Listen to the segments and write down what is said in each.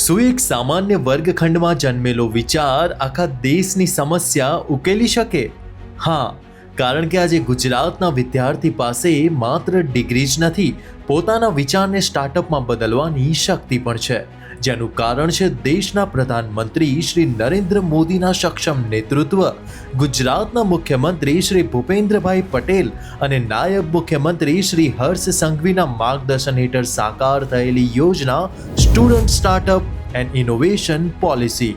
શું એક સામાન્ય વર્ગખંડમાં જન્મેલો વિચાર આખા દેશની સમસ્યા ઉકેલી શકે? હા, કારણ કે આજે ગુજરાતના વિદ્યાર્થી પાસે માત્ર ડિગ્રી જ નથી, પોતાના વિચારને સ્ટાર્ટઅપમાં બદલવાની શક્તિ પણ છે, જેનું કારણ છે દેશના પ્રધાનમંત્રી શ્રી નરેન્દ્ર મોદીના સક્ષમ નેતૃત્વ, ગુજરાતના મુખ્યમંત્રી શ્રી ભૂપેન્દ્રભાઈ પટેલ અને નાયબ મુખ્યમંત્રી શ્રી હર્ષ સંઘવીના માર્ગદર્શન હેઠળ સાકાર થયેલી યોજના student startup and innovation policy,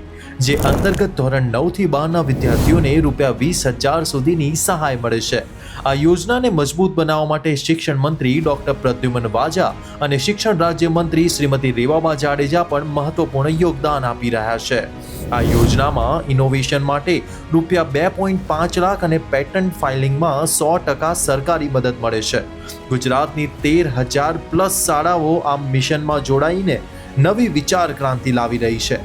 જે અંતર્ગત ધોરણ 9 થી 12ના વિદ્યાર્થીઓને ₹20,000 સુધીની સહાય મળે છે. આ યોજનાને મજબૂત બનાવવા માટે શિક્ષણ મંત્રી ડોક્ટર પ્રદ્યુમન વાજા અને શિક્ષણ રાજ્યમંત્રી શ્રીમતી રેવાબા જાડેજા પણ મહત્વપૂર્ણ યોગદાન આપી રહ્યા છે. આ યોજનામાં ઇનોવેશન માટે ₹2.5 લાખ અને પેટન્ટ ફાઇલિંગમાં 100% સરકારી મદદ મળે છે. ગુજરાતની 13,000+ શાળાઓ આ મિશનમાં જોડાઈને નવી વિચાર ક્રાંતિ લાવી રહી છે.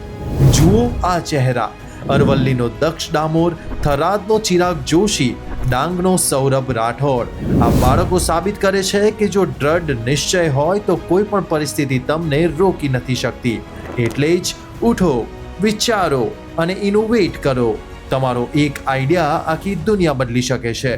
જુઓ આ ચહેરા: અરવલ્લીનો દક્ષ ડામોર, થરાદનો ચિરાગ જોશી, ડાંગનો સૌરભ રાઠોડ. આ બાળકો સાબિત કરે છે કે જો દ્રઢ નિશ્ચય હોય તો કોઈ પણ પરિસ્થિતિ તમને રોકી નથી શકતી. એટલે જ ઉઠો, વિચારો અને ઇનોવેટ કરો. તમારો એક આઈડિયા આખી દુનિયા બદલી શકે છે.